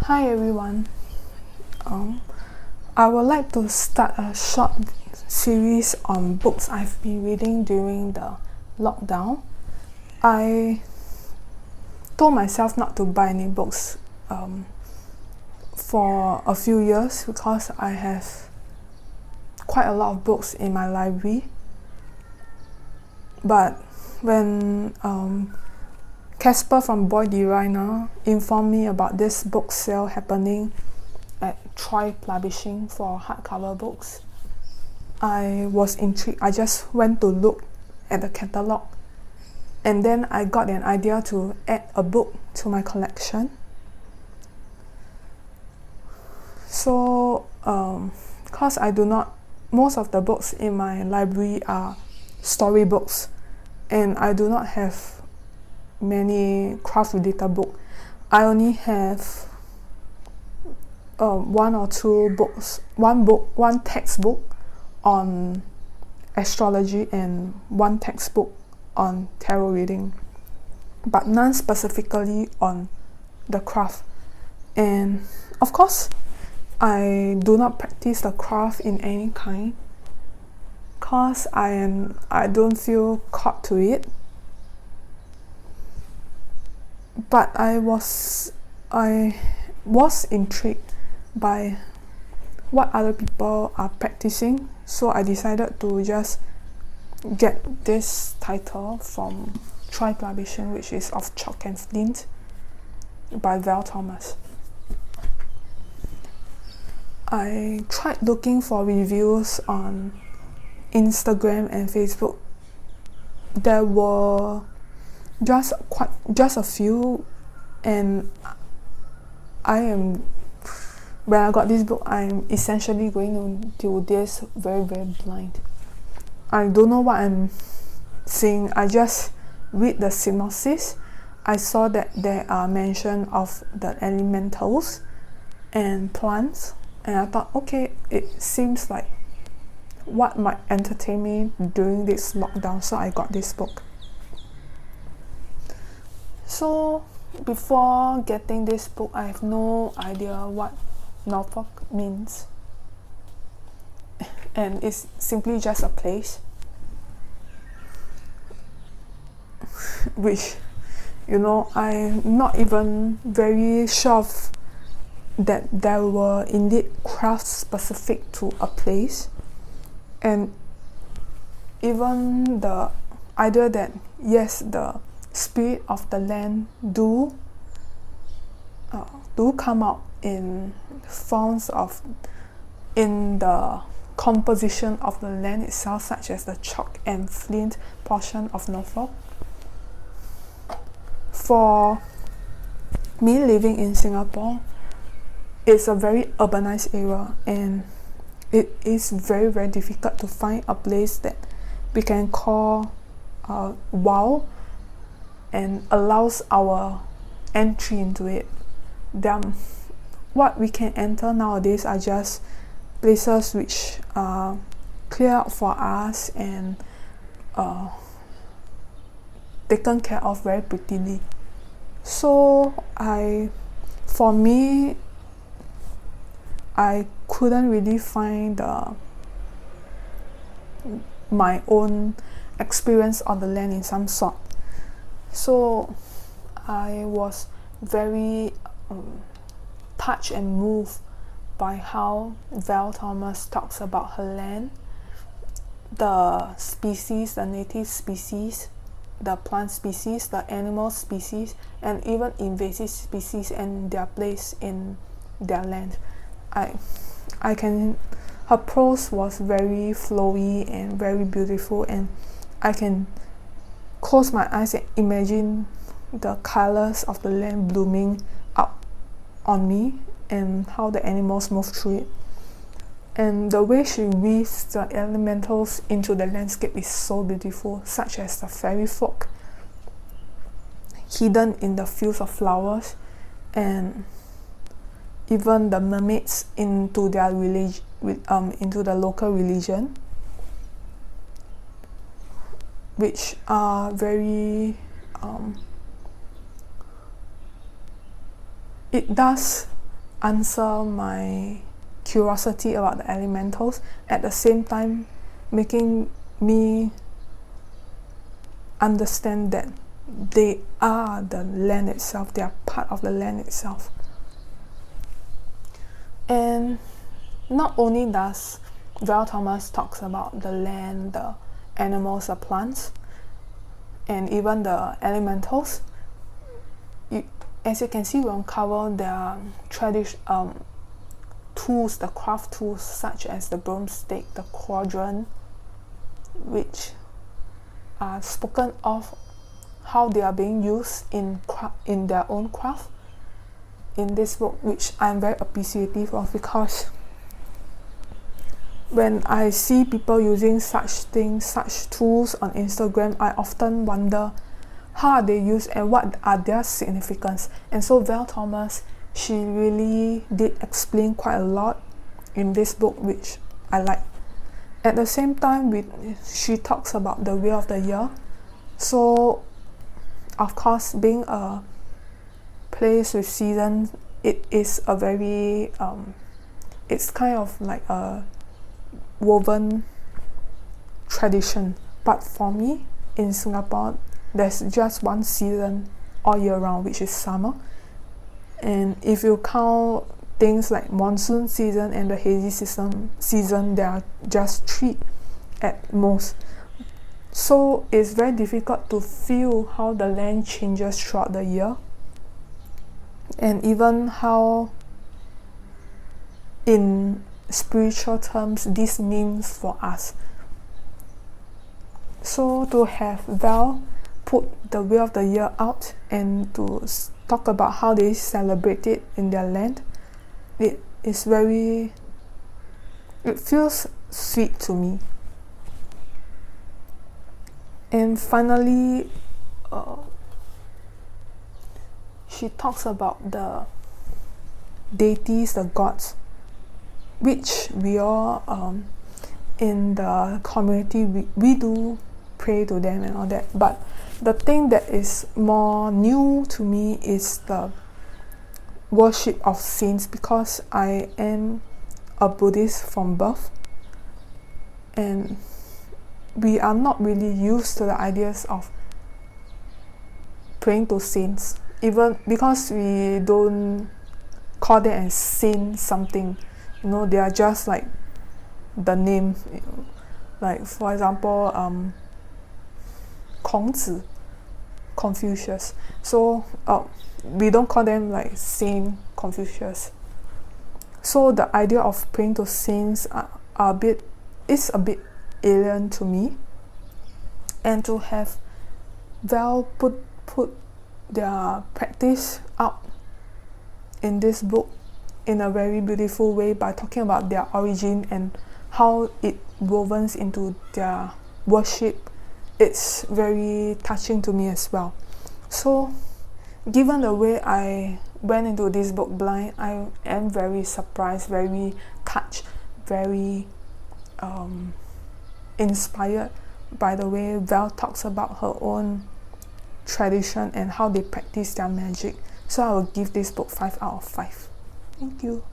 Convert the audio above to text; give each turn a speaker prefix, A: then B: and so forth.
A: Hi everyone. Um, I would like to start a short series on books I've been reading during the lockdown. I told myself not to buy any books for a few years because I have quite a lot of books in my library. But when Casper from Boy Diviner informed me about this book sale happening at Troy Publishing for hardcover books, I was intrigued. I just went to look at the catalogue, and then I got an idea to add a book to my collection. So, because most of the books in my library are storybooks, and I do not have many craft related books. I only have one or two books, one textbook on astrology and one textbook on tarot reading, but none specifically on the craft. And of course, I do not practice the craft in any kind because I don't feel caught to it. But I was intrigued by what other people are practicing, so I decided to just get this title from Troy Publishing, which is Of Chalk and Flint by Val Thomas. I tried looking for reviews on Instagram and Facebook. There were just a few, and when I got this book, I'm essentially going to do this very, very blind. I don't know what I'm seeing. I just read the synopsis. I saw that there are mention of the elementals and plants, and I thought, okay, it seems like what might entertain me during this lockdown, so I got this book. So before getting this book, I have no idea what Norfolk means, and it's simply just a place which, I'm not even very sure of that there were indeed crafts specific to a place, and even the idea that yes, the spirit of the land do come out in forms of in the composition of the land itself, such as the chalk and flint portion of Norfolk. For me living in Singapore, it's a very urbanized area, and it is very, very difficult to find a place that we can call wild and allows our entry into it. What we can enter nowadays are just places which are cleared out for us and taken care of very prettily. So for me, I couldn't really find my own experience on the land in some sort. So I was very touched and moved by how Val Thomas talks about her land, the species, the native species, the plant species, the animal species, and even invasive species and their place in their land. Her prose was very flowy and very beautiful, and I can close my eyes and imagine the colors of the land blooming up on me and how the animals move through it. And the way she weaves the elementals into the landscape is so beautiful, such as the fairy folk hidden in the fields of flowers, and even the mermaids into their into the local religion, which are very it does answer my curiosity about the elementals, at the same time making me understand that they are the land itself, they are part of the land itself. And not only does Val Thomas talks about the land, the animals, the plants, and even the elementals, as you can see, we uncover their tools, the craft tools such as the broomstick, the quadrant, which are spoken of how they are being used in their own craft in this book, which I'm very appreciative of, because when I see people using such things, such tools on Instagram, I often wonder how are they used and what are their significance. And so Val Thomas, she really did explain quite a lot in this book, which I like. At the same time, she talks about the Wheel of the Year. So, of course, being a place with seasons, it is a very, it's kind of like a woven tradition. But for me, in Singapore, there's just one season all year round, which is summer. And if you count things like monsoon season and the hazy season, there are just 3 at most. So it's very difficult to feel how the land changes throughout the year, and even how in spiritual terms this means for us. So to have Val put the Wheel of the Year out and to talk about how they celebrate it in their land, it feels sweet to me. And finally, she talks about the deities, the gods, which we all in the community, we do pray to them and all that. But the thing that is more new to me is the worship of saints, because I am a Buddhist from birth, and we are not really used to the ideas of praying to saints, even because we don't call them as saint something. They are just like the name, like for example, Kongzi, Confucius. So we don't call them like Saint Confucius. So the idea of praying to saints is a bit alien to me. And to have Val put their practice out in this book in a very beautiful way by talking about their origin and how it wovens into their worship, it's very touching to me as well. So given the way I went into this book blind, I am very surprised, very touched, very inspired by the way Val talks about her own tradition and how they practice their magic. So I will give this book 5 out of 5. Thank you.